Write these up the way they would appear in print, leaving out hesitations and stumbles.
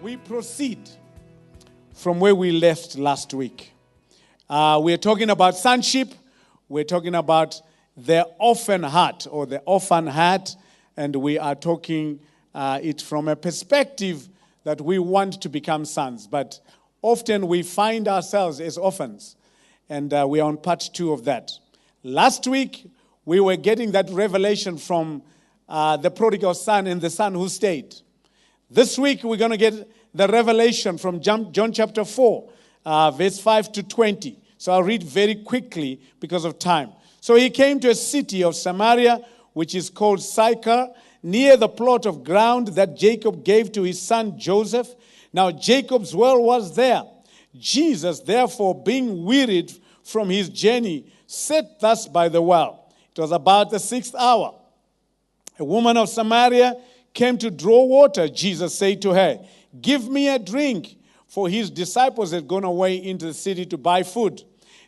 We proceed from where we left last week. We're talking about sonship. We're talking about the orphan heart or the orphan heart. And we are talking it from a perspective that we want to become sons. But often we find ourselves as orphans. And we are on part 2 of that. Last week, we were getting that revelation from the prodigal son and the son who stayed. This week, we're going to get the revelation from John chapter 4, verse 5 to 20. So I'll read very quickly because of time. So he came to a city of Samaria, which is called Sychar, near the plot of ground that Jacob gave to his son Joseph. Now Jacob's well was there. Jesus, therefore, being wearied from his journey, sat thus by the well. It was about the 6th hour. A woman of Samaria came to draw water. Jesus said to her, "Give me a drink," for his disciples had gone away into the city to buy food.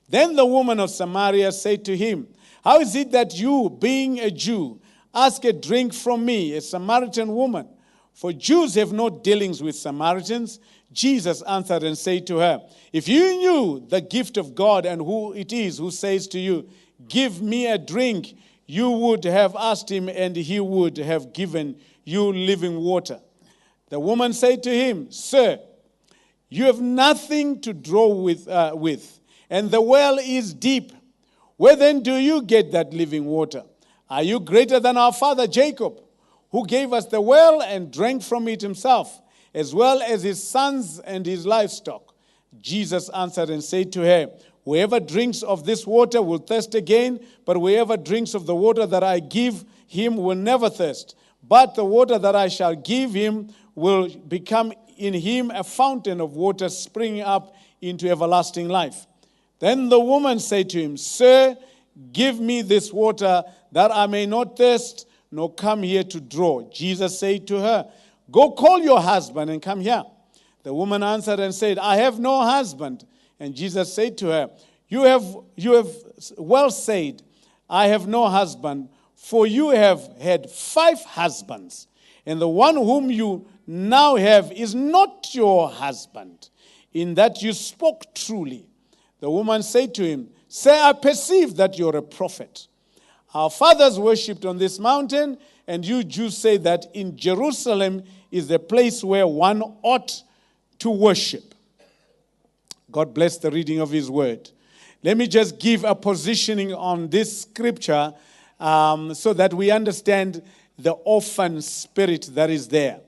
Then the woman of Samaria said to him, "How is it that you, being a Jew, ask a drink from me, a Samaritan woman? For Jews have no dealings with Samaritans." Jesus answered and said to her, "If you knew the gift of God and who it is who says to you, 'Give me a drink,' you would have asked him, and he would have given you living water." The woman said to him, "Sir, you have nothing to draw with, and the well is deep. Where then do you get that living water? Are you greater than our father Jacob, who gave us the well and drank from it himself, as well as his sons and his livestock?" Jesus answered and said to her, "Whoever drinks of this water will thirst again, but whoever drinks of the water that I give him will never thirst. But the water that I shall give him will become in him a fountain of water springing up into everlasting life." Then the woman said to him, "Sir, give me this water that I may not thirst, nor come here to draw." Jesus said to her, "Go call your husband and come here." The woman answered and said, "I have no husband." And Jesus said to her, You have well said, I have no husband, for you have had 5 husbands, and the one whom you now have is not your husband. In that you spoke truly." The woman said to him, "Sir, I perceive that you're a prophet. Our fathers worshipped on this mountain, and you Jews say that in Jerusalem is the place where one ought to worship." God bless the reading of his word. Let me just give a positioning on this scripture so that we understand the orphan spirit that is there.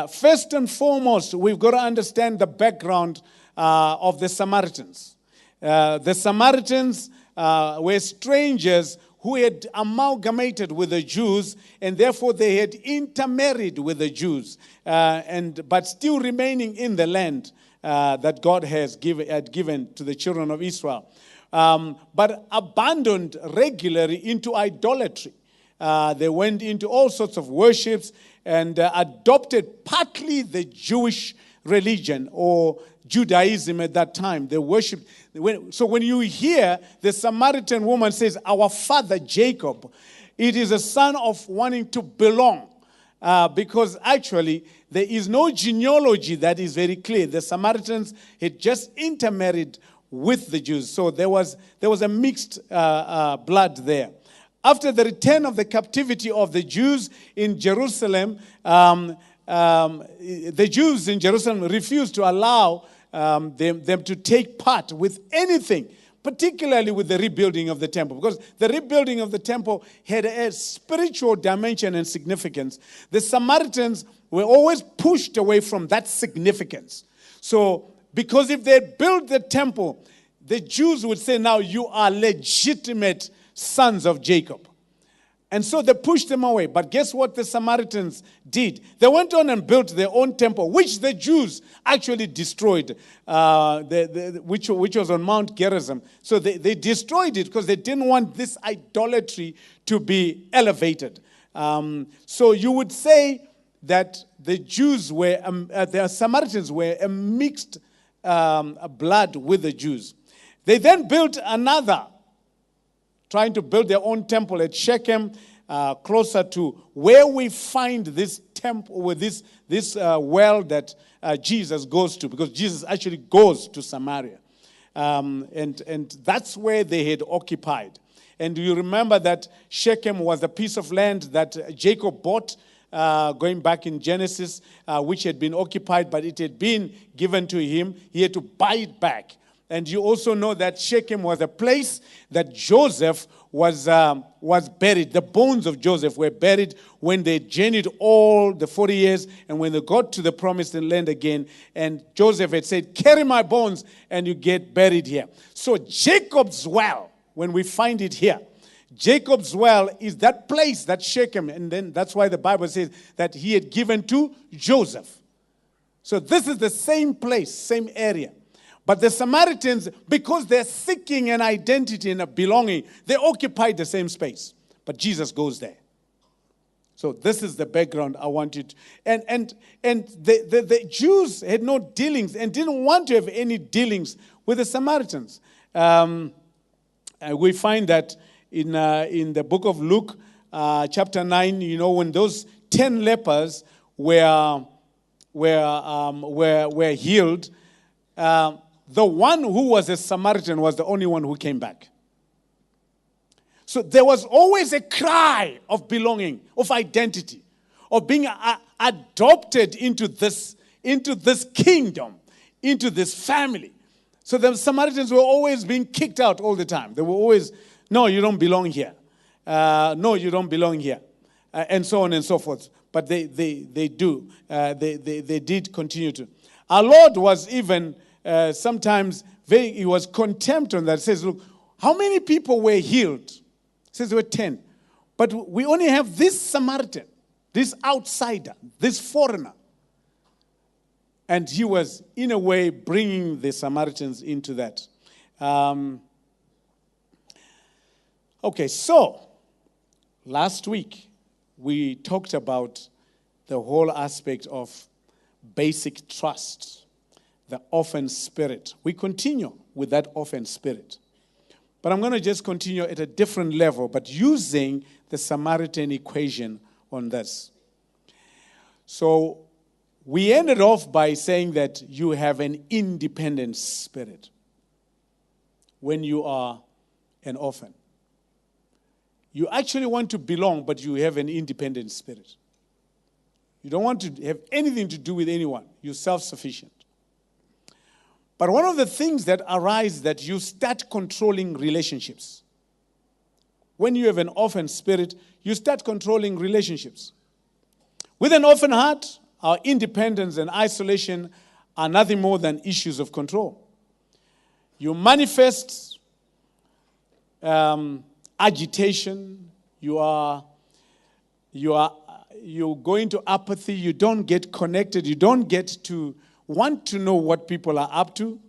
First and foremost, we've got to understand the background of the Samaritans. The Samaritans were strangers who had amalgamated with the Jews, and therefore they had intermarried with the Jews, but still remaining in the land that God had given to the children of Israel, but abandoned regularly into idolatry. They went into all sorts of worships and adopted partly the Jewish religion or Judaism at that time. They worshipped. So when you hear the Samaritan woman says, "Our father Jacob," it is a sign of wanting to belong. Because actually, there is no genealogy that is very clear. The Samaritans had just intermarried with the Jews. So there was a mixed blood there. After the return of the captivity of the Jews in Jerusalem, the Jews in Jerusalem refused to allow them to take part with anything, particularly with the rebuilding of the temple, because the rebuilding of the temple had a spiritual dimension and significance. The Samaritans were always pushed away from that significance. So, because if they built the temple, the Jews would say, "Now you are legitimate sons of Jacob." And so they pushed them away. But guess what the Samaritans did? They went on and built their own temple, which the Jews actually destroyed, which was on Mount Gerizim. So they destroyed it because they didn't want this idolatry to be elevated. So you would say that the Samaritans were a mixed blood with the Jews. They then built another, trying to build their own temple at Shechem, closer to where we find this temple, with this well that Jesus goes to, because Jesus actually goes to Samaria. And that's where they had occupied. And you remember that Shechem was a piece of land that Jacob bought, going back in Genesis, which had been occupied, but it had been given to him. He had to buy it back. And you also know that Shechem was a place that Joseph was buried. The bones of Joseph were buried when they journeyed all the 40 years, and when they got to the promised land again, and Joseph had said, carry my bones and you get buried here. So Jacob's well, when we find it here, Jacob's well is that place, that Shechem, and then that's why the Bible says that he had given to Joseph. So this is the same place, same area. But the Samaritans, because they're seeking an identity and a belonging, they occupied the same space. But Jesus goes there. So this is the background I wanted. And the Jews had no dealings and didn't want to have any dealings with the Samaritans. We find that in the book of Luke, chapter 9, when those 10 lepers were healed, the one who was a Samaritan was the only one who came back. So there was always a cry of belonging, of identity, of being adopted into this kingdom, into this family. So the Samaritans were always being kicked out all the time. They were always, no, you don't belong here. No, you don't belong here. And so on and so forth. But they did continue to. Our Lord was even sometimes he was contempt on that. He says, look, how many people were healed? He says there were 10. But we only have this Samaritan, this outsider, this foreigner. And he was, in a way, bringing the Samaritans into that. Okay, so last week we talked about the whole aspect of basic trust, the orphan spirit. We continue with that orphan spirit. But I'm going to just continue at a different level, but using the Samaritan equation on this. So we ended off by saying that you have an independent spirit when you are an orphan. You actually want to belong, but you have an independent spirit. You don't want to have anything to do with anyone. You're self-sufficient. But one of the things that arise that you start controlling relationships. When you have an orphan spirit, you start controlling relationships. With an orphan heart, our independence and isolation are nothing more than issues of control. You manifest agitation. You go into apathy. You don't get connected. You don't get to want to know what people are up to.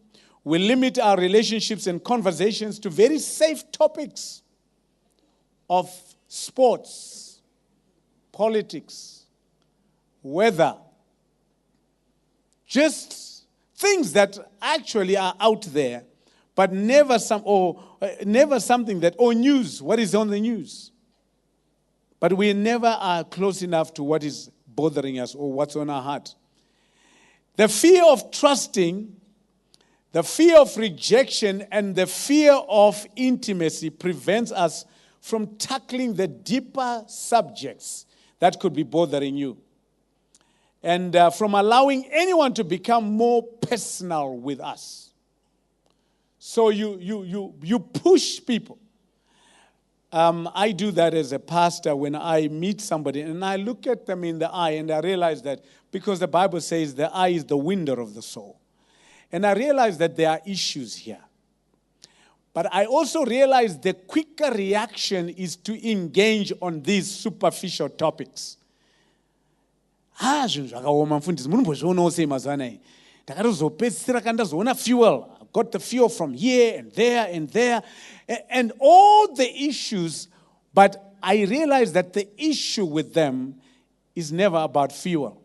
We limit our relationships and conversations to very safe topics of sports, politics, weather, just things that actually are out there, but never something that, news, what is on the news. But we never are close enough to what is bothering us or what's on our heart. The fear of trusting, the fear of rejection, and the fear of intimacy prevents us from tackling the deeper subjects that could be bothering you. And from allowing anyone to become more personal with us. So you push people. I do that as a pastor when I meet somebody and I look at them in the eye and I realize that because the Bible says the eye is the window of the soul. And I realize that there are issues here. But I also realize the quicker reaction is to engage on these superficial topics. Fuel. I've got the fuel from here and there and there. And all the issues, but I realize that the issue with them is never about fuel.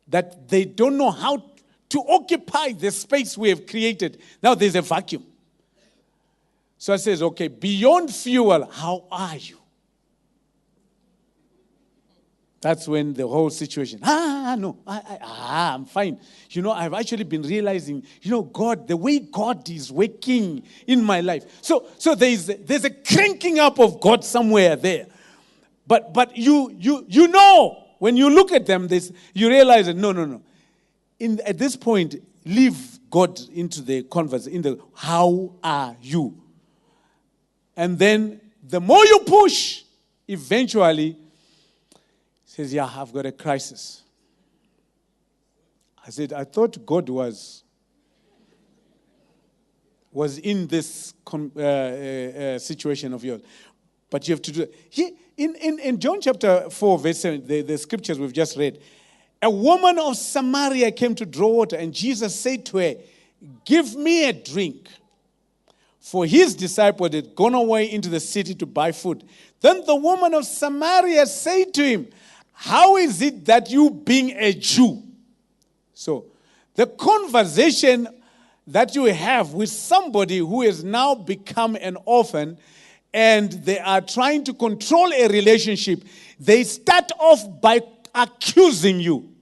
That they don't know how to occupy the space we have created. Now there's a vacuum. So I says, okay, beyond fuel, how are you? That's when the whole situation, no, I'm fine. I've actually been realizing, God, the way God is working in my life. So there's a cranking up of God somewhere there. But you when you look at them, you realize that no. At this point, leave God into the conversation, how are you? And then the more you push, eventually, says, yeah, I've got a crisis. I said, I thought God was in this situation of yours. But you have to do it. In John chapter 4, verse 7, the scriptures we've just read, a woman of Samaria came to draw water, and Jesus said to her, give me a drink. For his disciples had gone away into the city to buy food. Then the woman of Samaria said to him, how is it that you, being a Jew? So, the conversation that you have with somebody who has now become an orphan and they are trying to control a relationship, they start off by accusing you.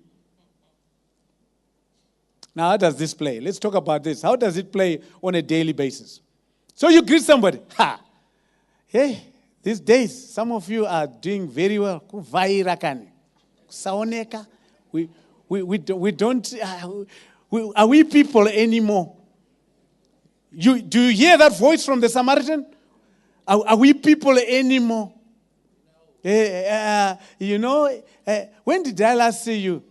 Now, how does this play? Let's talk about this. How does it play on a daily basis? So you greet somebody. Hey, these days, some of you are doing very well. We don't, are we people anymore? Do you hear that voice from the Samaritan? Are we people anymore? When did I last see you?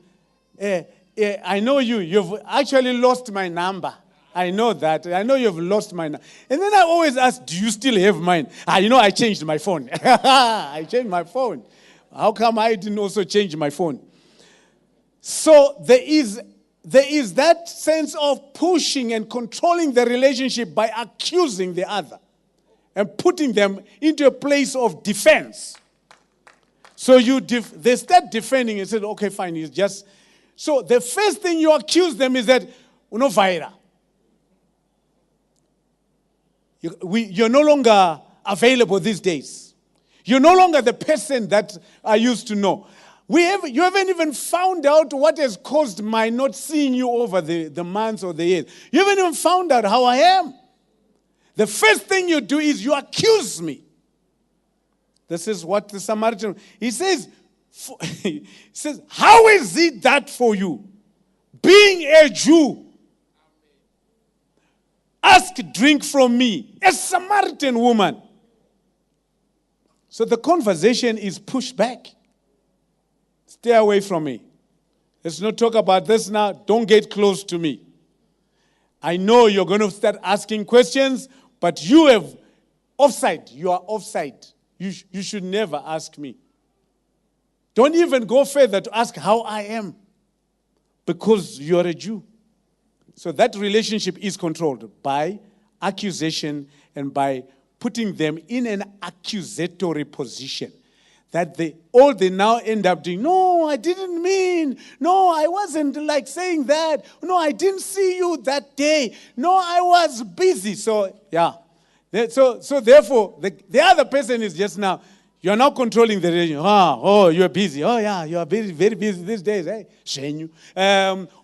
I know you've actually lost my number. I know that. I know you've lost my number. And then I always ask, do you still have mine? I changed my phone. I changed my phone. How come I didn't also change my phone? So there is that sense of pushing and controlling the relationship by accusing the other and putting them into a place of defense. So they start defending and say, okay, fine, it's just... So the first thing you accuse them is that, unovaira. You're no longer available these days. You're no longer the person that I used to know. You haven't even found out what has caused my not seeing you over the months or the years. You haven't even found out how I am. The first thing you do is you accuse me. This is what the Samaritan, he says, how is it that for you, being a Jew, ask drink from me, a Samaritan woman? So the conversation is pushed back. Stay away from me. Let's not talk about this now. Don't get close to me. I know you're going to start asking questions, but you have offside. You are offside. You should never ask me. Don't even go further to ask how I am, because you're a Jew. So that relationship is controlled by accusation and by putting them in an accusatory position. That they now end up doing, no, I didn't mean, no, I wasn't like saying that, no, I didn't see you that day, no, I was busy. So, yeah. So therefore, the other person is just now, you're now controlling the relationship. Oh, you're busy. Oh, yeah, you are very, very busy these days. Hey, shame you.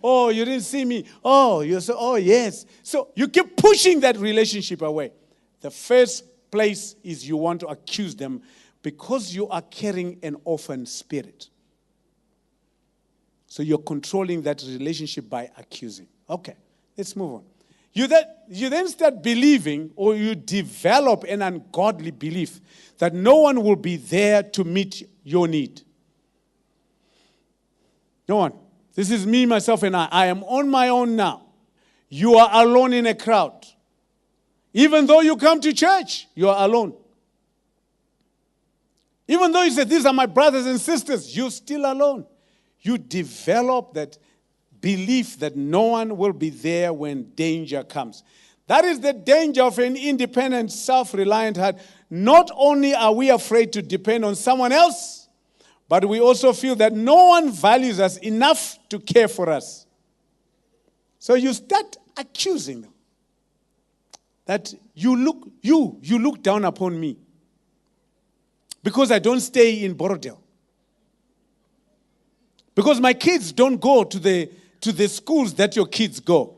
Oh, you didn't see me. Oh, yes. So you keep pushing that relationship away. The first place is you want to accuse them because you are carrying an orphan spirit. So you're controlling that relationship by accusing. Okay, let's move on. You then start believing, or you develop an ungodly belief that no one will be there to meet your need. No one. This is me, myself, and I. I am on my own now. You are alone in a crowd. Even though you come to church, you are alone. Even though you say, these are my brothers and sisters, you're still alone. You develop that belief that no one will be there when danger comes. That is the danger of an independent, self-reliant heart. Not only are we afraid to depend on someone else, but we also feel that no one values us enough to care for us. So you start accusing them. That you look down upon me because I don't stay in Borrowdale. Because my kids don't go to the schools that your kids go.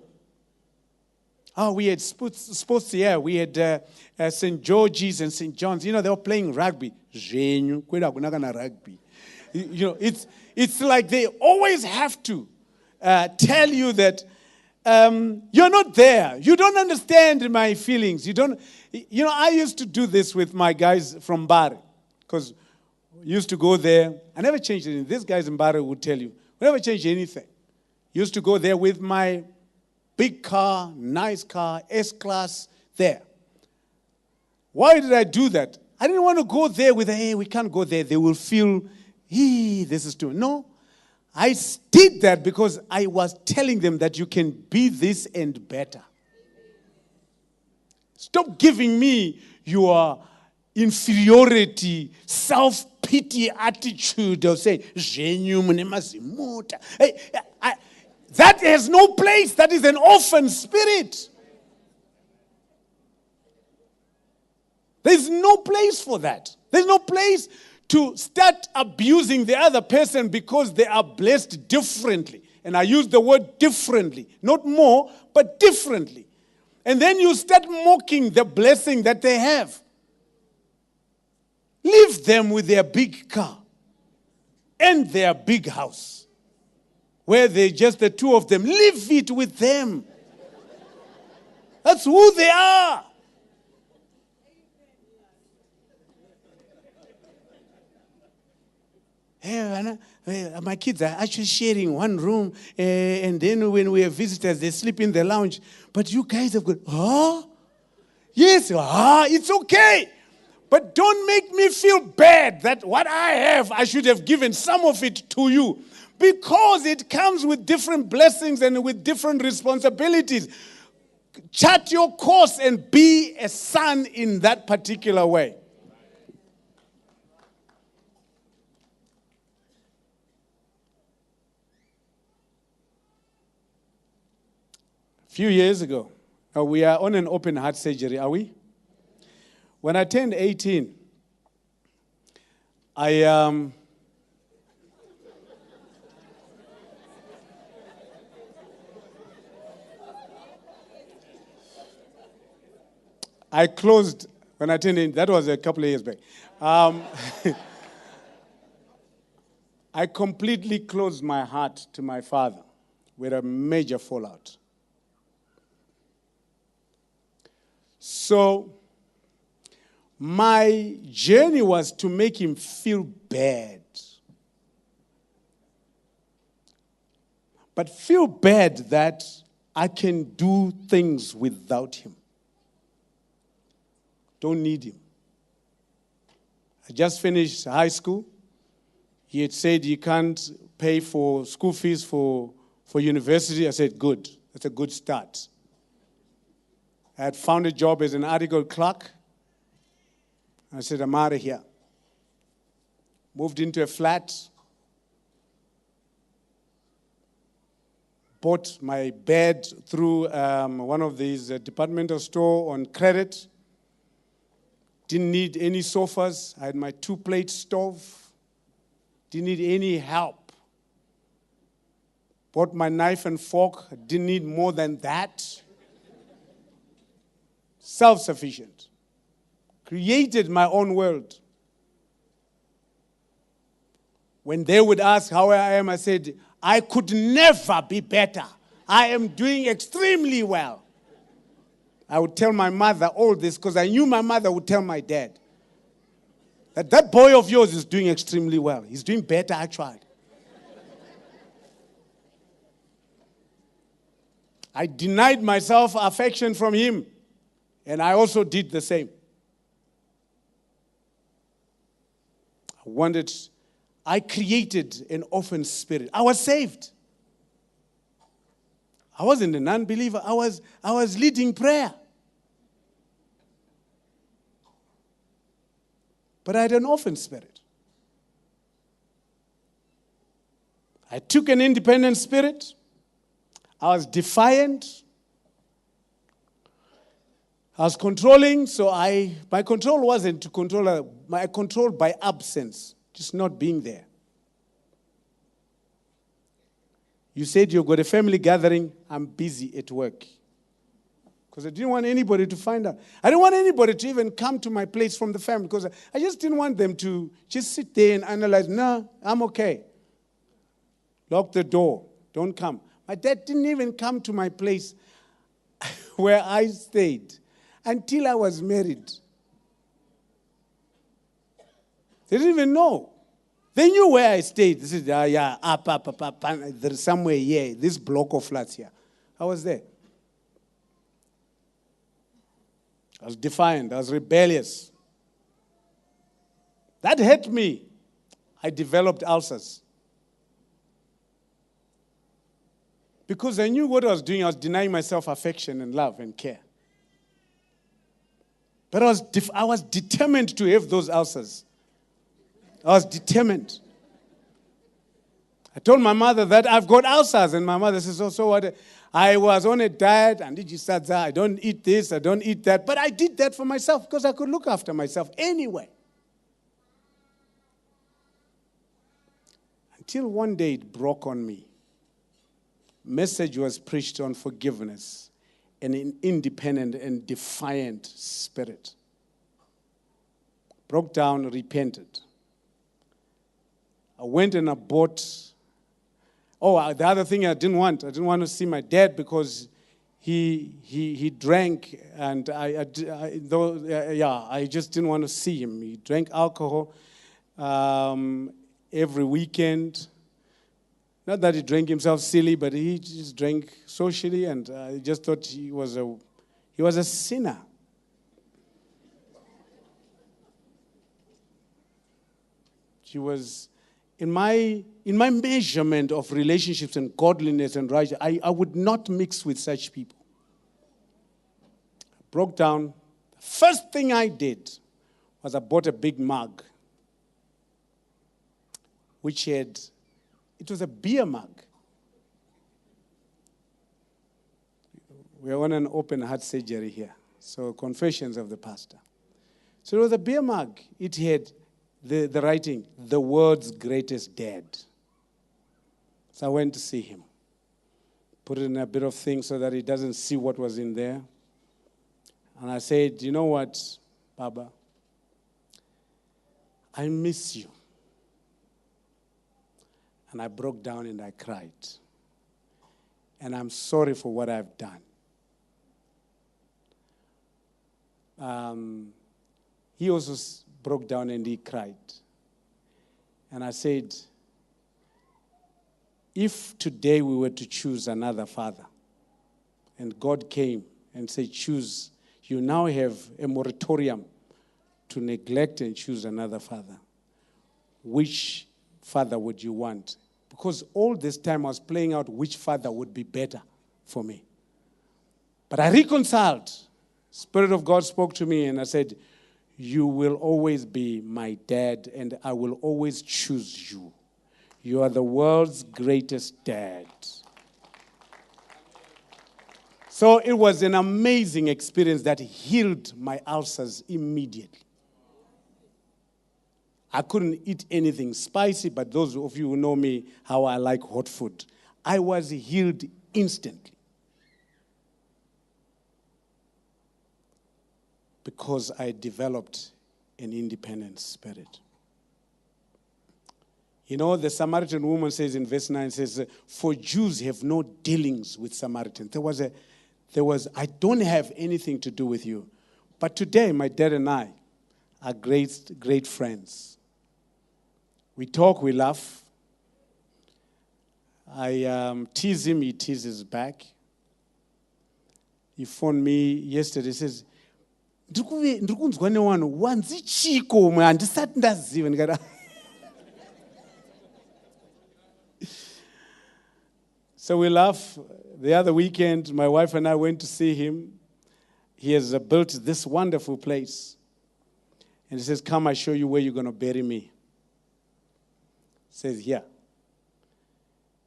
Oh, we had sports here. We had St. George's and St. John's. They were playing rugby. Rugby. It's like they always have to tell you that you're not there. You don't understand my feelings. I used to do this with my guys from Bari, because we used to go there. I never changed anything. These guys in Bari would tell you, we never changed anything. Used to go there with my big car, nice car, S-Class, there. Why did I do that? I didn't want to go there with, hey, we can't go there. They will feel, this is too. No, I did that because I was telling them that you can be this and better. Stop giving me your inferiority, self-pity attitude of saying, that has no place. That is an orphan spirit. There's no place for that. There's no place to start abusing the other person because they are blessed differently. And I use the word differently. Not more, but differently. And then you start mocking the blessing that they have. Leave them with their big car and their big house, where they're just the two of them. Leave it with them. That's who they are. My kids are actually sharing one room, and then when we have visitors, they sleep in the lounge. But you guys have got, yes, it's okay. But don't make me feel bad that what I have, I should have given some of it to you. Because it comes with different blessings and with different responsibilities. Chart your course and be a son in that particular way. A few years ago, we are on an open heart surgery, are we? When I turned 18, I closed, when I turned in, that was a couple of years back. I completely closed my heart to my father with a major fallout. So, my journey was to make him feel bad. But feel bad that I can do things without him. Don't need him. I just finished high school. He had said he can't pay for school fees for university. I said, good. That's a good start. I had found a job as an article clerk. I said, I'm out of here. Moved into a flat. Bought my bed through one of these departmental store on credit. Didn't need any sofas. I had my 2-plate stove. Didn't need any help. Bought my knife and fork. Didn't need more than that. Self-sufficient. Created my own world. When they would ask how I am, I said, I could never be better. I am doing extremely well. I would tell my mother all this because I knew my mother would tell my dad that boy of yours is doing extremely well. He's doing better, I tried. I denied myself affection from him, and I also did the same. I created an orphan spirit. I was saved. I wasn't an unbeliever. I was leading prayer. But I had an orphan spirit. I took an independent spirit. I was defiant. I was controlling, so my control wasn't to control, I controlled by absence, just not being there. You said you've got a family gathering. I'm busy at work. Because I didn't want anybody to find out. I didn't want anybody to even come to my place from the family because I just didn't want them to just sit there and analyze. No, I'm okay. Lock the door. Don't come. My dad didn't even come to my place where I stayed until I was married. They didn't even know. They knew where I stayed. This is, up. There's somewhere here, this block of flats here. I was there. I was defiant. I was rebellious. That hurt me. I developed ulcers. Because I knew what I was doing. I was denying myself affection and love and care. But I was determined to have those ulcers. I was determined. I told my mother that I've got ulcers. And my mother says, so what? I was on a diet, and I don't eat this, I don't eat that. But I did that for myself because I could look after myself anyway. Until one day it broke on me. Message was preached on forgiveness and an independent and defiant spirit. Broke down, repented. I went and I bought. The other thing I didn't want to see my dad because he drank, and I just didn't want to see him. He drank alcohol every weekend. Not that he drank himself silly, but he just drank socially, and I just thought he was a sinner. He was. In my measurement of relationships and godliness and righteousness, I would not mix with such people. I broke down. The first thing I did was I bought a big mug, it was a beer mug. We are on an open heart surgery here, so confessions of the pastor. So it was a beer mug. It had the writing, the world's greatest dad. So I went to see him. Put it in a bit of thing so that he doesn't see what was in there. And I said, you know what, Baba? I miss you. And I broke down and I cried. And I'm sorry for what I've done. He also broke down and he cried. And I said, if today we were to choose another father, and God came and said, choose, you now have a moratorium to neglect and choose another father. Which father would you want? Because all this time I was playing out which father would be better for me. But I reconciled. Spirit of God spoke to me and I said, you will always be my dad, and I will always choose you. You are the world's greatest dad. So it was an amazing experience that healed my ulcers immediately. I couldn't eat anything spicy, but those of you who know me, how I like hot food, I was healed instantly. Because I developed an independent spirit. You know, the Samaritan woman says in verse 9, says, for Jews have no dealings with Samaritans. There was, I don't have anything to do with you. But today, my dad and I are great friends. We talk, we laugh. I tease him, he teases back. He phoned me yesterday, he says, ndirikunzwa newanu wanzi chiko mwe handisati ndaziva ndikati. So we laugh. The other weekend, my wife and I went to see him. He has built this wonderful place. And he says, come, I show you where you're going to bury me. He says, here.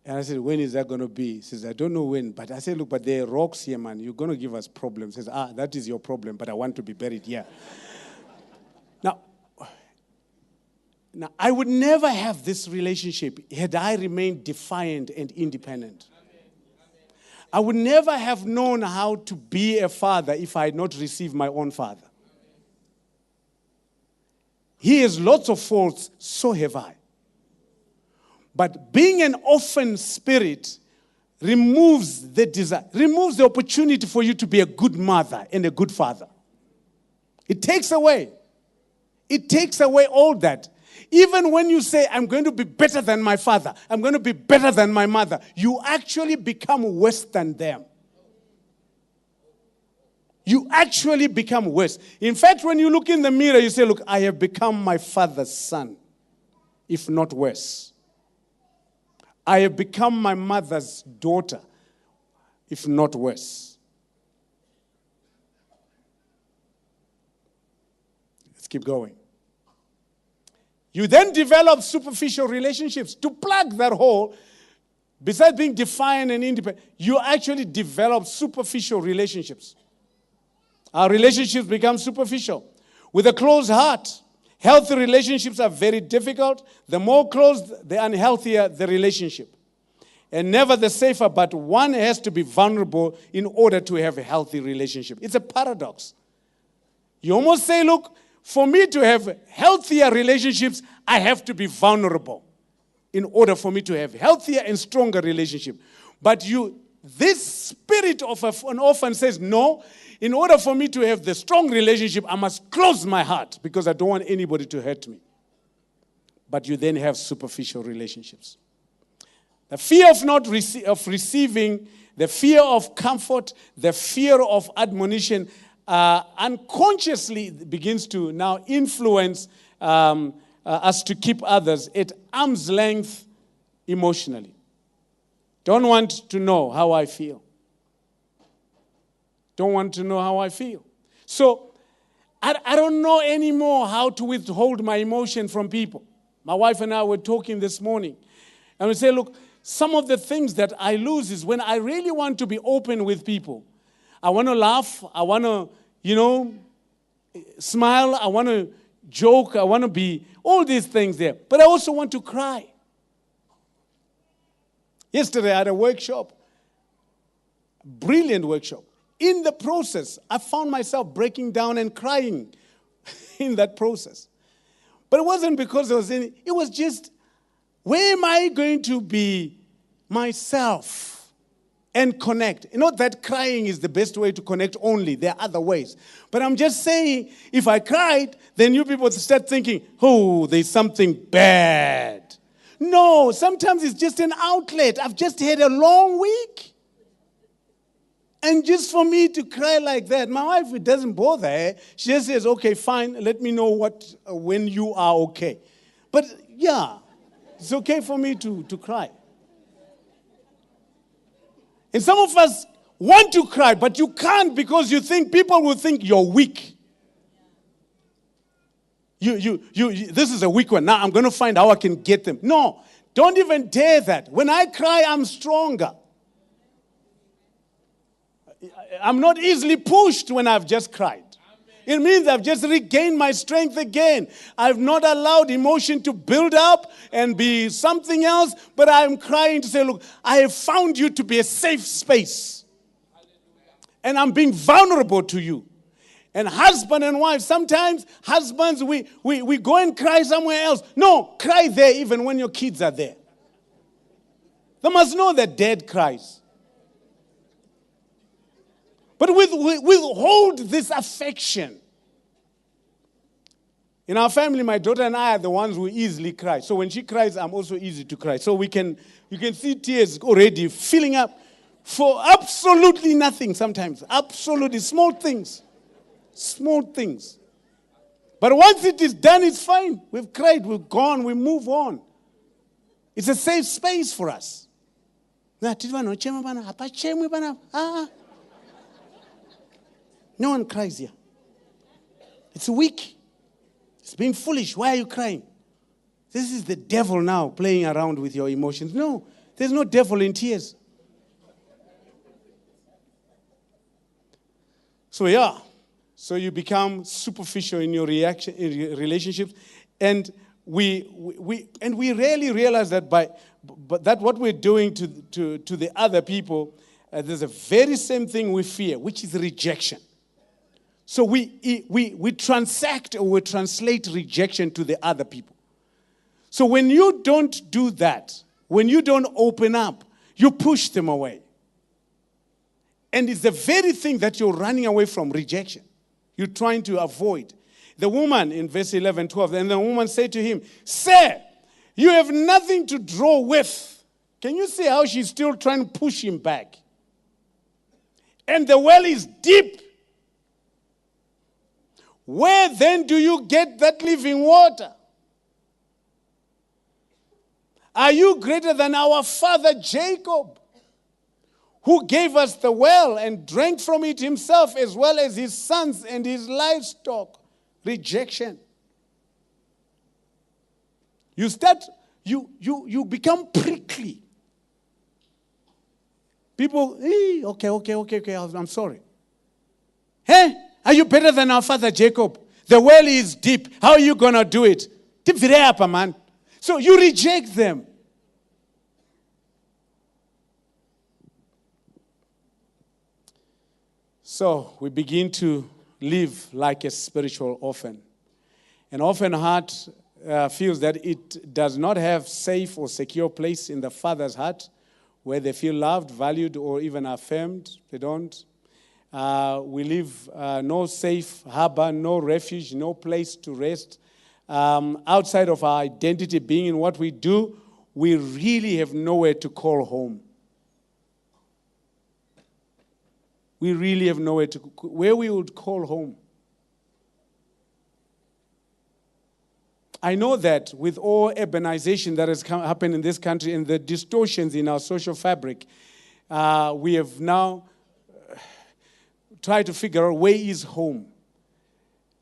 And I said, when is that going to be? He says, I don't know when. But I said, look, but there are rocks here, man. You're going to give us problems. He says, that is your problem, but I want to be buried here. Now, Now, I would never have this relationship had I remained defiant and independent. I would never have known how to be a father if I had not received my own father. He has lots of faults, so have I. But being an orphan spirit removes the desire, removes the opportunity for you to be a good mother and a good father. It takes away. It takes away all that. Even when you say, I'm going to be better than my father, I'm going to be better than my mother, you actually become worse than them. You actually become worse. In fact, when you look in the mirror, you say, look, I have become my father's son, if not worse. I have become my mother's daughter, if not worse. Let's keep going. You then develop superficial relationships. To plug that hole, besides being defiant and independent, you actually develop superficial relationships. Our relationships become superficial. With a closed heart, healthy relationships are very difficult. The more closed, the unhealthier the relationship. And never the safer, but one has to be vulnerable in order to have a healthy relationship. It's a paradox. You almost say, look, for me to have healthier relationships, I have to be vulnerable in order for me to have healthier and stronger relationship. But this spirit of an orphan says, no, in order for me to have the strong relationship, I must close my heart because I don't want anybody to hurt me. But you then have superficial relationships. The fear of receiving, the fear of comfort, the fear of admonition unconsciously begins to now influence us to keep others at arm's length emotionally. Don't want to know how I feel. Don't want to know how I feel. So I don't know anymore how to withhold my emotion from people. My wife and I were talking this morning. And we say, look, some of the things that I lose is when I really want to be open with people. I want to laugh. I want to, smile. I want to joke. I want to be all these things there. But I also want to cry. Yesterday I had a workshop. Brilliant workshop. In the process, I found myself breaking down and crying in that process. But it wasn't because it was just, where am I going to be myself and connect? Not that crying is the best way to connect only. There are other ways. But I'm just saying, if I cried, then you people start thinking, oh, there's something bad. No, sometimes it's just an outlet. I've just had a long week. And just for me to cry like that, my wife, it doesn't bother her. She just says, okay, fine, let me know when you are okay. But yeah, it's okay for me to cry. And some of us want to cry, but you can't because you think people will think you're weak. This is a weak one. Now I'm going to find how I can get them. No, don't even dare that. When I cry, I'm stronger. I'm not easily pushed when I've just cried. It means I've just regained my strength again. I've not allowed emotion to build up and be something else, but I'm crying to say, look, I have found you to be a safe space. And I'm being vulnerable to you. And husband and wife, sometimes husbands, we go and cry somewhere else. No, cry there even when your kids are there. They must know that dad cries. But withhold this affection. In our family, my daughter and I are the ones who easily cry. So when she cries, I'm also easy to cry. So you can see tears already filling up for absolutely nothing sometimes. Absolutely small things. Small things. But once it is done, it's fine. We've cried, we've gone, we move on. It's a safe space for us. No one cries here. It's weak. It's being foolish. Why are you crying? This is the devil now playing around with your emotions. No, there's no devil in tears. So you become superficial in your relationships. And we rarely realize that but that what we're doing to the other people, there's a very same thing we fear, which is rejection. So we transact or we translate rejection to the other people. So when you don't do that, when you don't open up, you push them away. And it's the very thing that you're running away from, rejection. You're trying to avoid. The woman in verse 11, 12, and the woman said to him, "Sir, you have nothing to draw with." Can you see how she's still trying to push him back? "And the well is deep. Where then do you get that living water? Are you greater than our father Jacob, who gave us the well and drank from it himself, as well as his sons and his livestock?" Rejection. You become prickly. People, hey, okay, I'm sorry. Hey, are you better than our father Jacob? The well is deep. How are you going to do it? Man. So you reject them. So we begin to live like a spiritual orphan. An orphan heart feels that it does not have safe or secure place in the Father's heart where they feel loved, valued, or even affirmed. They don't. We live no safe harbor, no refuge, no place to rest. Outside of our identity being in what we do, we really have nowhere to call home. We really have nowhere to, where we would call home. I know that with all urbanization that has happened in this country and the distortions in our social fabric, we have now tried to figure out where is home.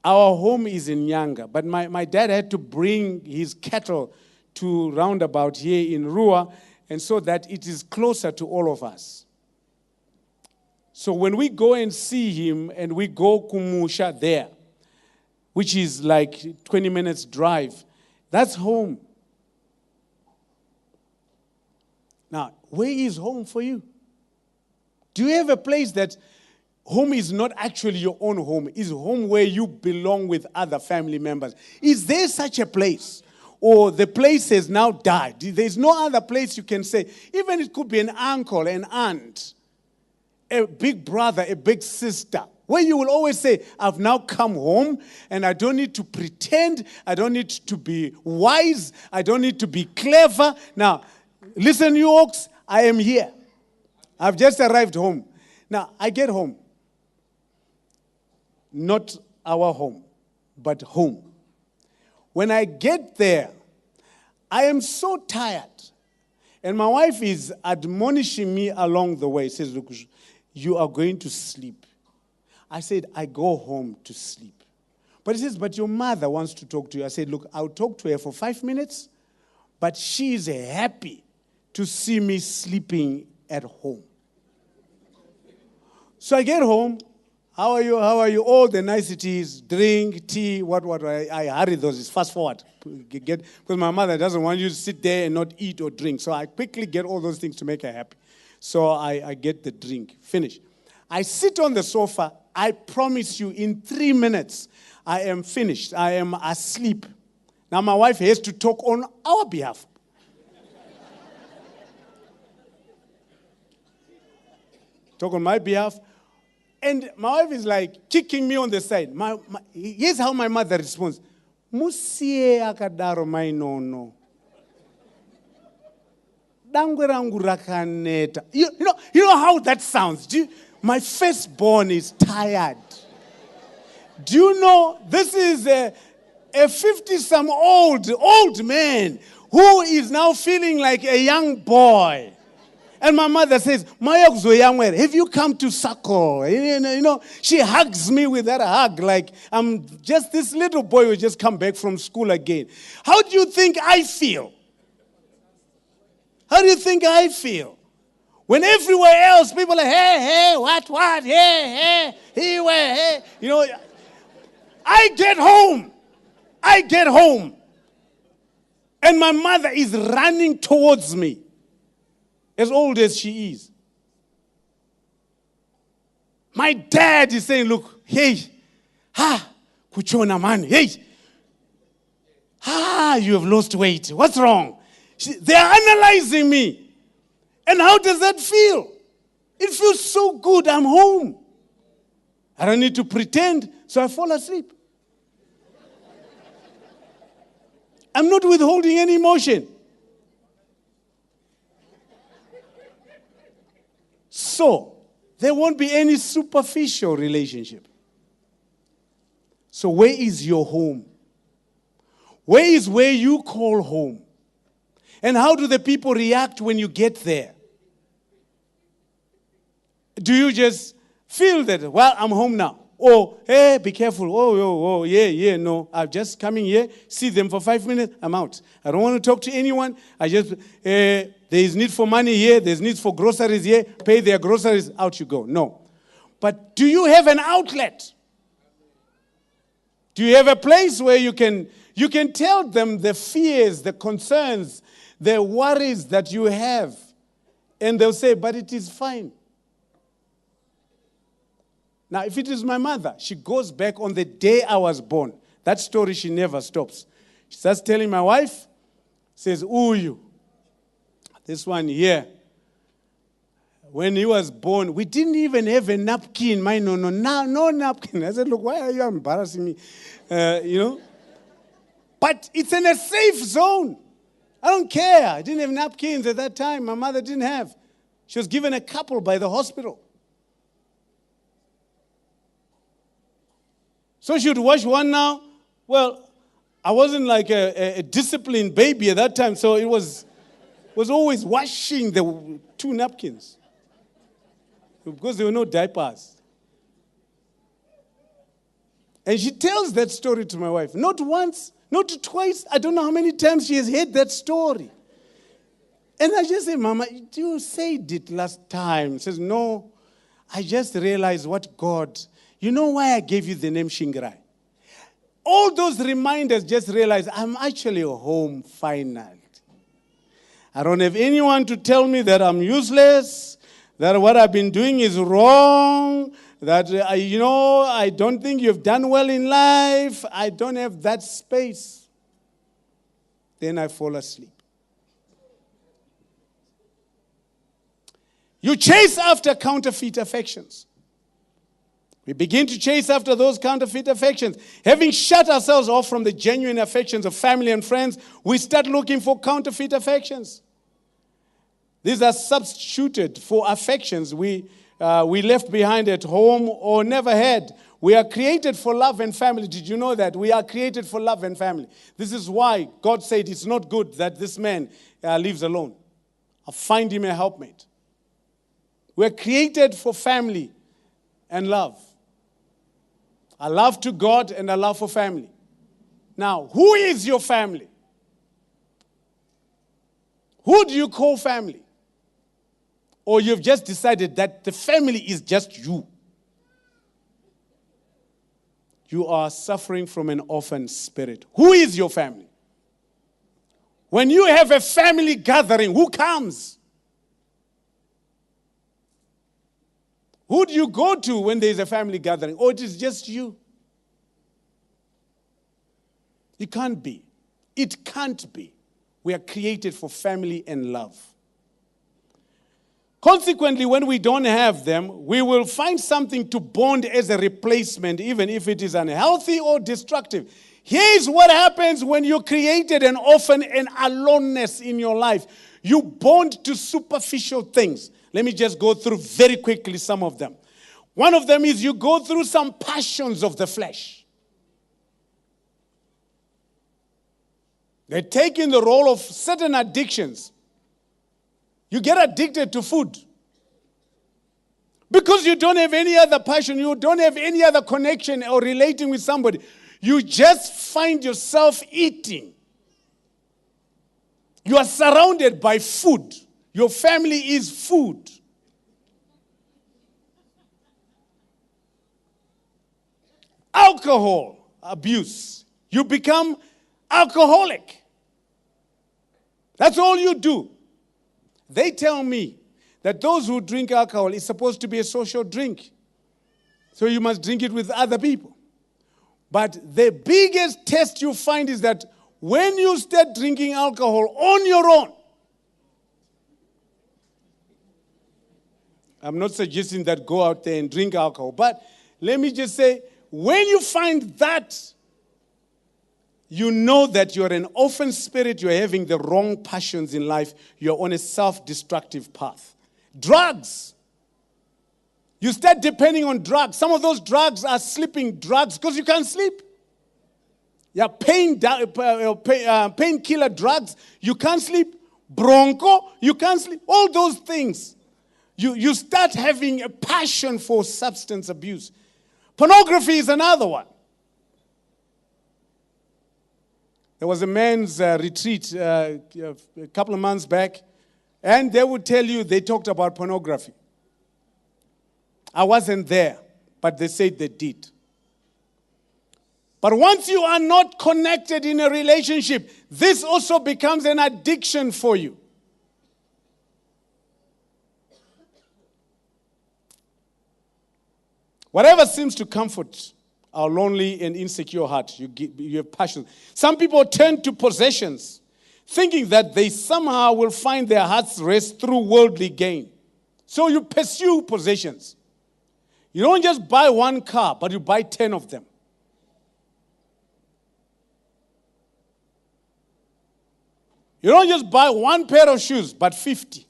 Our home is in Nyanga, but my dad had to bring his cattle to roundabout here in Rua, and so that it is closer to all of us. So when we go and see him, and we go Kumusha there, which is like 20 minutes drive, that's home. Now, where is home for you? Do you have a place that home is not actually your own home, is home where you belong with other family members? Is there such a place? Or the place has now died? There's no other place you can say. Even it could be an uncle, an aunt, a big brother, a big sister, where you will always say, I've now come home and I don't need to pretend, I don't need to be wise, I don't need to be clever. Now, listen, you oaks, I am here. I've just arrived home. Now, I get home. Not our home, but home. When I get there, I am so tired. And my wife is admonishing me along the way. She says, look, you are going to sleep. I said, I go home to sleep. But he says, but your mother wants to talk to you. I said, look, I'll talk to her for 5 minutes, but she is happy to see me sleeping at home. So I get home. How are you? How are you? All the niceties, drink, tea, what. I hurry those. It's fast forward. Because my mother doesn't want you to sit there and not eat or drink. So I quickly get all those things to make her happy. So I get the drink. Finish. I sit on the sofa. I promise you, in 3 minutes, I am finished. I am asleep. Now my wife has to talk on our behalf. Talk on my behalf. And my wife is like kicking me on the side. Here's how my mother responds. Musie akadaro mainono. Dangurangu rakaneta. You know how that sounds? My firstborn is tired. Do you know this is a 50-some old man who is now feeling like a young boy? And my mother says, have you come to suckle? You know, she hugs me with that hug like I'm just this little boy who just come back from school again. How do you think I feel? How do you think I feel? When everywhere else people are, hey, what, hey, hey. You know, I get home. And my mother is running towards me, as old as she is. My dad is saying, look, hey, kuchona man, hey, you have lost weight. What's wrong? They are analyzing me. And how does that feel? It feels so good. I'm home. I don't need to pretend, so I fall asleep. I'm not withholding any emotion. So, there won't be any superficial relationship. So where is your home? Where is where you call home? And how do the people react when you get there? Do you just feel that, well, I'm home now? Or, hey, be careful. Oh, yeah, no. I'm just coming here, see them for 5 minutes, I'm out. I don't want to talk to anyone. I just, there is need for money here, there's need for groceries here, pay their groceries, out you go. No. But do you have an outlet? Do you have a place where you can tell them the fears, the concerns, the worries that you have? And they'll say, but it is fine. Now, if it is my mother, she goes back on the day I was born. That story, she never stops. She starts telling my wife, says, Uyu, this one here, when he was born, we didn't even have a napkin. No napkin. I said, look, why are you embarrassing me? But it's in a safe zone. I don't care. I didn't have napkins at that time. My mother didn't have. She was given a couple by the hospital. So she would wash one now. Well, I wasn't like a disciplined baby at that time, so it was always washing the 2 napkins because there were no diapers. And she tells that story to my wife. Not once, not twice. I don't know how many times she has heard that story. And I just say, Mama, you said it last time. She says, no, I just realized what God... You know why I gave you the name Shingirai? All those reminders just realize I'm actually home finally. I don't have anyone to tell me that I'm useless, that what I've been doing is wrong, that, I don't think you've done well in life. I don't have that space. Then I fall asleep. You chase after counterfeit affections. We begin to chase after those counterfeit affections. Having shut ourselves off from the genuine affections of family and friends, we start looking for counterfeit affections. These are substituted for affections we left behind at home or never had. We are created for love and family. Did you know that? We are created for love and family. This is why God said it's not good that this man lives alone. I'll find him a helpmate. We're created for family and love. A love to God and a love for family. Now, who is your family? Who do you call family? Or you've just decided that the family is just you. You are suffering from an orphan spirit. Who is your family? When you have a family gathering, who comes? Who do you go to when there is a family gathering? Or it is just you? It can't be. It can't be. We are created for family and love. Consequently, when we don't have them, we will find something to bond as a replacement, even if it is unhealthy or destructive. Here's what happens when you created an orphan and aloneness in your life. You bond to superficial things. Let me just go through very quickly some of them. One of them is you go through some passions of the flesh. They take in the role of certain addictions. You get addicted to food. Because you don't have any other passion, you don't have any other connection or relating with somebody. You just find yourself eating. You are surrounded by food. Your family is food. Alcohol abuse. You become alcoholic. That's all you do. They tell me that those who drink alcohol is supposed to be a social drink. So you must drink it with other people. But the biggest test you find is that when you start drinking alcohol on your own, I'm not suggesting that go out there and drink alcohol, but let me just say, when you find that, you know that you're an orphan spirit, you're having the wrong passions in life, you're on a self-destructive path. Drugs. You start depending on drugs. Some of those drugs are sleeping drugs because you can't sleep. Yeah, painkiller drugs, you can't sleep. Bronco, you can't sleep. All those things. You start having a passion for substance abuse. Pornography is another one. There was a men's retreat a couple of months back, and they would tell you they talked about pornography. I wasn't there, but they said they did. But once you are not connected in a relationship, this also becomes an addiction for you. Whatever seems to comfort our lonely and insecure heart, you have passion. Some people turn to possessions, thinking that they somehow will find their heart's rest through worldly gain. So you pursue possessions. You don't just buy one car, but you buy 10 of them. You don't just buy one pair of shoes, but 50.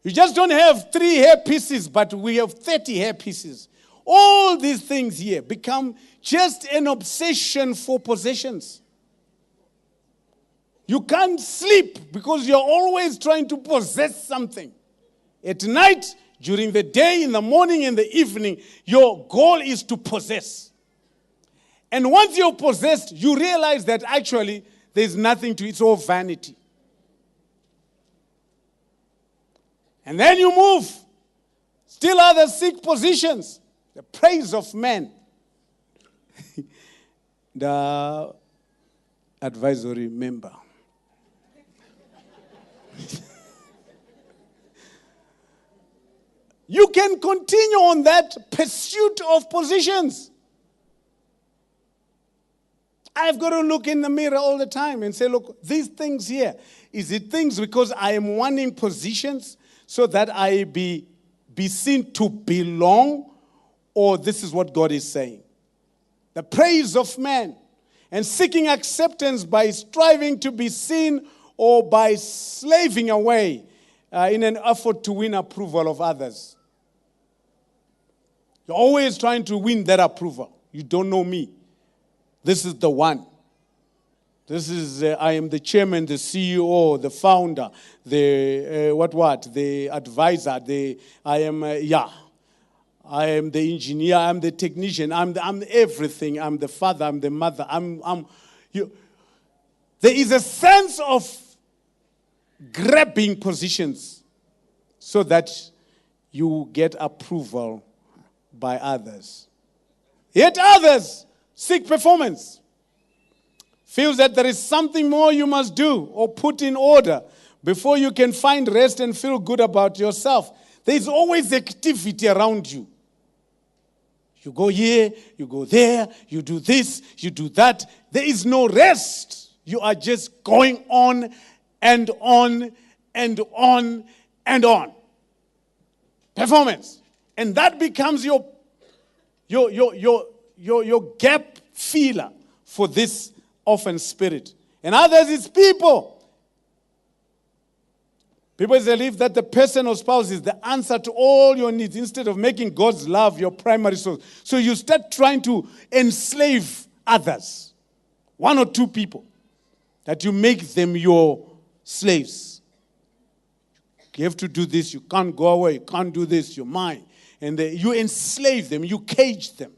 You just don't have 3 hair pieces, but we have 30 hair pieces. All these things here become just an obsession for possessions. You can't sleep because you're always trying to possess something. At night, during the day, in the morning, in the evening, your goal is to possess. And once you're possessed, you realize that actually there's nothing to it. It's all vanity. And then you move. Still others seek positions. The praise of men. The advisory member. You can continue on that pursuit of positions. I've got to look in the mirror all the time and say, look, these things here, is it things because I am wanting positions so that I be seen to belong, or this is what God is saying? The praise of man and seeking acceptance by striving to be seen or by slaving away in an effort to win approval of others. You're always trying to win that approval. You don't know me. This is the one. This is, I am the chairman, the CEO, the founder, the advisor, I am the engineer, I'm the technician, I'm everything, I'm the father, I'm the mother, There is a sense of grabbing positions so that you get approval by others. Yet others seek performance. Feels that there is something more you must do or put in order before you can find rest and feel good about yourself. There is always activity around you. You go here, you go there, you do this, you do that. There is no rest. You are just going on and on and on and on. Performance. And that becomes your gap filler for this orphan spirit. And others, it's people. People believe that the person or spouse is the answer to all your needs instead of making God's love your primary source. So you start trying to enslave others. 1 or 2 people. That you make them your slaves. You have to do this. You can't go away. You can't do this. You're mine. And you enslave them. You cage them.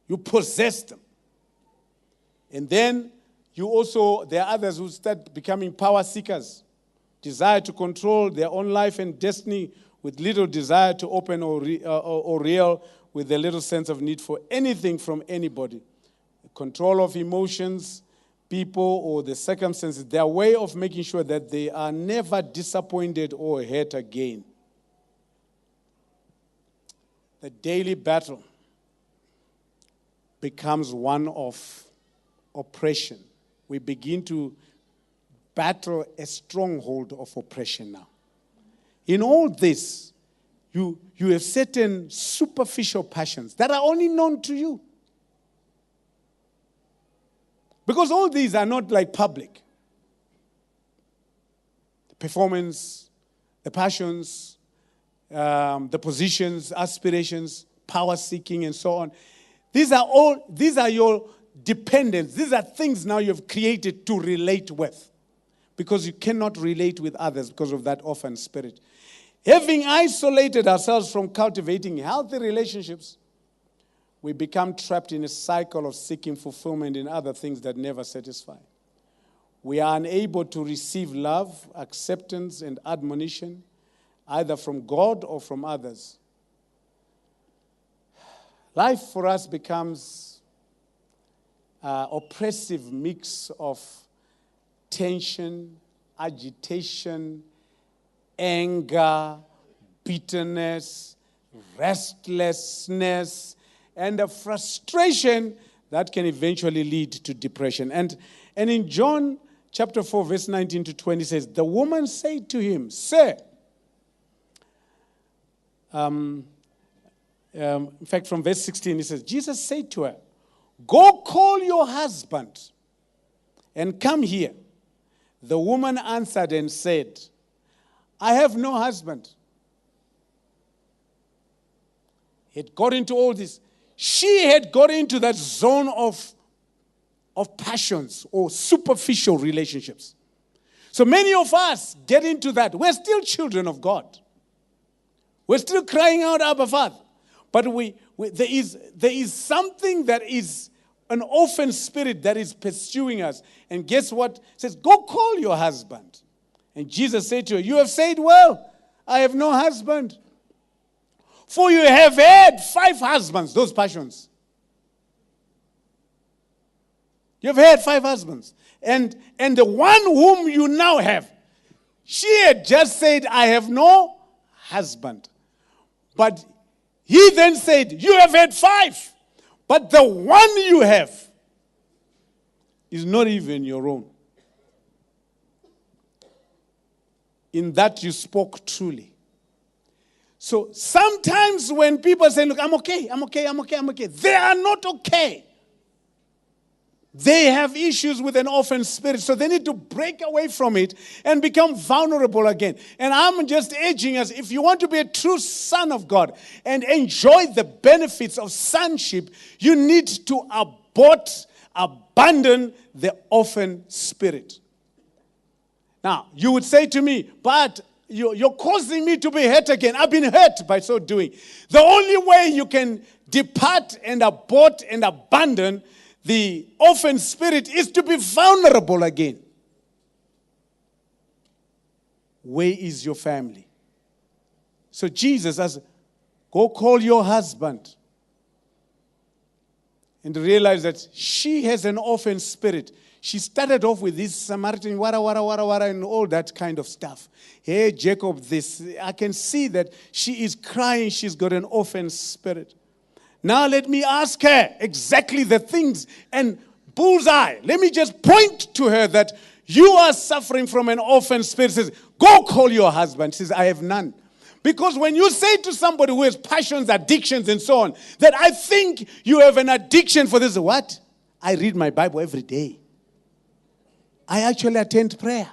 You possess them. And then there are others who start becoming power seekers. Desire to control their own life and destiny with little desire to open or real with a little sense of need for anything from anybody. Control of emotions, people or the circumstances, their way of making sure that they are never disappointed or hurt again. The daily battle becomes one of oppression. We begin to battle a stronghold of oppression now. In all this, you have certain superficial passions that are only known to you. Because all these are not like public. The performance, the passions, the positions, aspirations, power seeking, and so on. These are your dependents. These are things now you've created to relate with. Because you cannot relate with others because of that orphan spirit. Having isolated ourselves from cultivating healthy relationships, we become trapped in a cycle of seeking fulfillment in other things that never satisfy. We are unable to receive love, acceptance, and admonition, either from God or from others. Life for us becomes an oppressive mix of tension, agitation, anger, bitterness, restlessness, and a frustration that can eventually lead to depression. And in John chapter 4, verse 19 to 20 says, the woman said to him, Sir, in fact, from verse 16, it says, Jesus said to her, Go call your husband and come here. The woman answered and said, I have no husband. He had got into all this. She had got into that zone of passions or superficial relationships. So many of us get into that. We're still children of God. We're still crying out, Abba, Father. But there is something that is an orphan spirit that is pursuing us. And guess what? It says, go call your husband. And Jesus said to her, you have said well, I have no husband. For you have had 5 husbands, those passions. You've had 5 husbands. And the one whom you now have, she had just said, I have no husband. But he then said, you have had 5. But the one you have is not even your own. In that you spoke truly. So sometimes when people say, look, I'm okay, they are not okay. They have issues with an orphan spirit, so they need to break away from it and become vulnerable again. And I'm just urging us, if you want to be a true son of God and enjoy the benefits of sonship, you need to abandon the orphan spirit. Now, you would say to me, but you're causing me to be hurt again. I've been hurt by so doing. The only way you can depart and abort and abandon the orphan spirit is to be vulnerable again. Where is your family? So Jesus says, go call your husband. And realize that she has an orphan spirit. She started off with this Samaritan, wara, and all that kind of stuff. Hey, Jacob, this. I can see that she is crying. She's got an orphan spirit. Now let me ask her exactly the things and bullseye. Let me just point to her that you are suffering from an orphan spirit. Says, go call your husband. Says, I have none. Because when you say to somebody who has passions, addictions, and so on, that I think you have an addiction for this, what? I read my Bible every day. I actually attend prayer.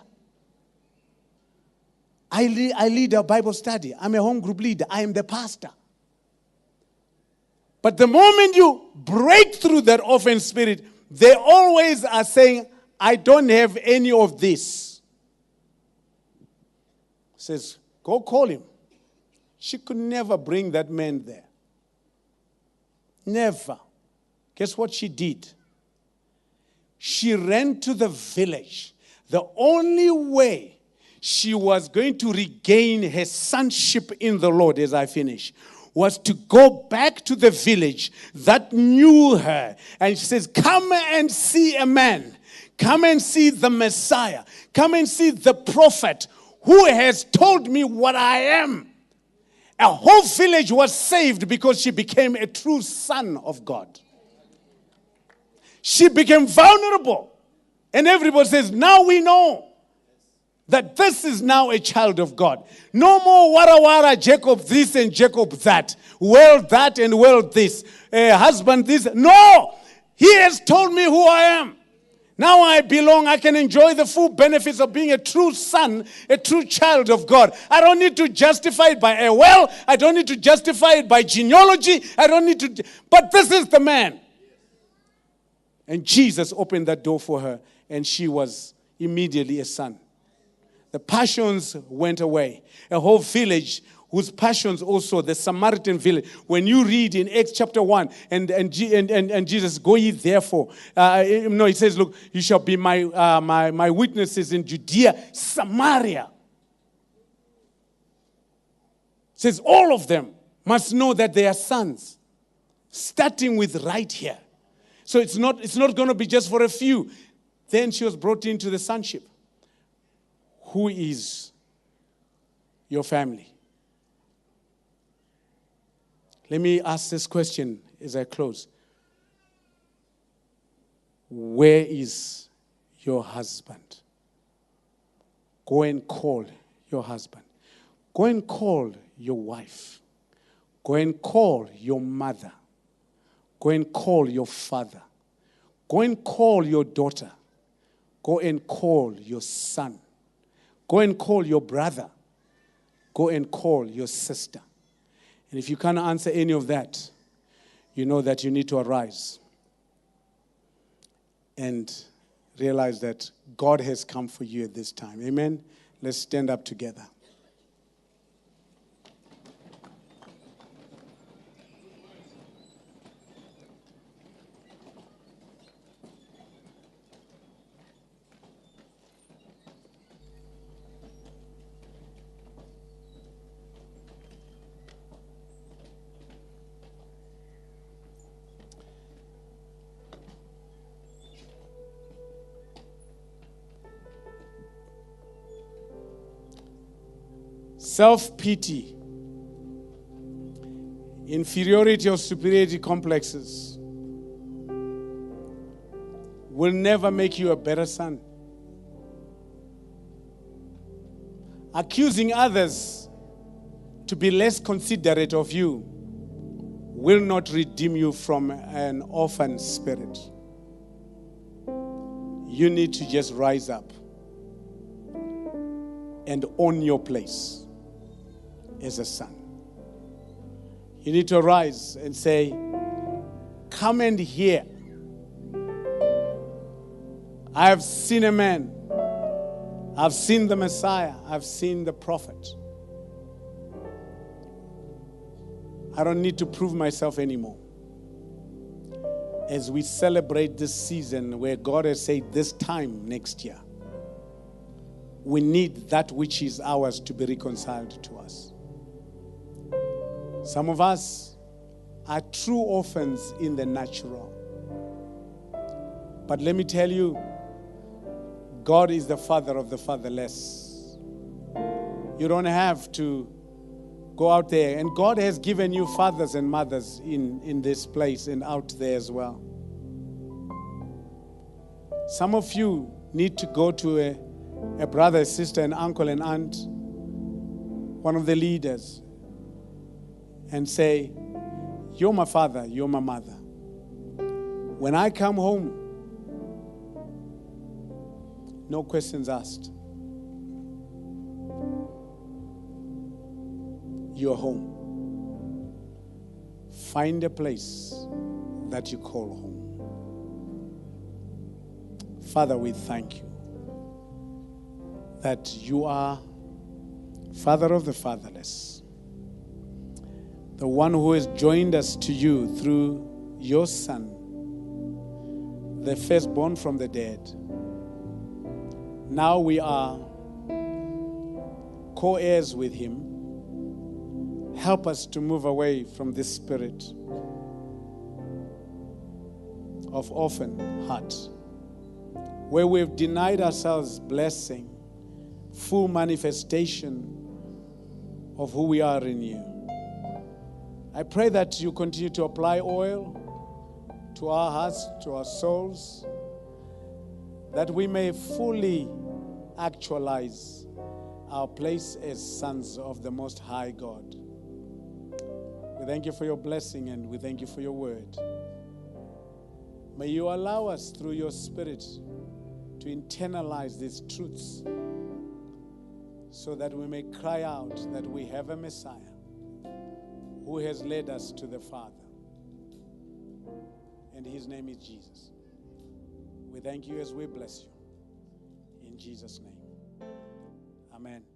I lead a Bible study. I'm a home group leader. I am the pastor. But the moment you break through that orphan spirit, they always are saying, I don't have any of this. Says, go call him. She could never bring that man there. Never. Guess what she did? She ran to the village. The only way she was going to regain her sonship in the Lord, as I finish, was to go back to the village that knew her. And she says, come and see a man. Come and see the Messiah. Come and see the prophet who has told me what I am. A whole village was saved because she became a true son of God. She became vulnerable. And everybody says, now we know that this is now a child of God. No more wara wara, Jacob this and Jacob that. Well that and well this. Husband this. No! He has told me who I am. Now I belong. I can enjoy the full benefits of being a true son, a true child of God. I don't need to justify it by a well. I don't need to justify it by genealogy. I don't need to. But this is the man. And Jesus opened that door for her, and she was immediately a son. The passions went away. A whole village whose passions also, the Samaritan village. When you read in Acts chapter 1, and Jesus, go ye therefore. No, it says, look, you shall be my witnesses in Judea, Samaria. It says all of them must know that they are sons. Starting with right here. So it's not going to be just for a few. Then she was brought into the sonship. Who is your family? Let me ask this question as I close. Where is your husband? Go and call your husband. Go and call your wife. Go and call your mother. Go and call your father. Go and call your daughter. Go and call your son. Go and call your brother. Go and call your sister. And if you can't answer any of that, you know that you need to arise and realize that God has come for you at this time. Amen? Let's stand up together. Self-pity, inferiority or superiority complexes will never make you a better son. Accusing others to be less considerate of you will not redeem you from an orphan spirit. You need to just rise up and own your place as a son. You need to arise and say, come and hear. I have seen a man. I've seen the Messiah. I've seen the prophet. I don't need to prove myself anymore. As we celebrate this season where God has said this time next year, we need that which is ours to be reconciled to us. Some of us are true orphans in the natural. But let me tell you, God is the father of the fatherless. You don't have to go out there. And God has given you fathers and mothers in this place and out there as well. Some of you need to go to a brother, a sister, an uncle, an aunt, one of the leaders, and say, you're my father, you're my mother. When I come home, no questions asked. You're home. Find a place that you call home. Father, we thank you that you are Father of the fatherless, the one who has joined us to you through your Son, the firstborn from the dead. Now we are co-heirs with him. Help us to move away from this spirit of orphan heart. where we've denied ourselves blessing, full manifestation of who we are in you. I pray that you continue to apply oil to our hearts, to our souls, that we may fully actualize our place as sons of the Most High God. We thank you for your blessing and we thank you for your word. May you allow us through your Spirit to internalize these truths so that we may cry out that we have a Messiah who has led us to the Father. And his name is Jesus. We thank you as we bless you. In Jesus' name. Amen.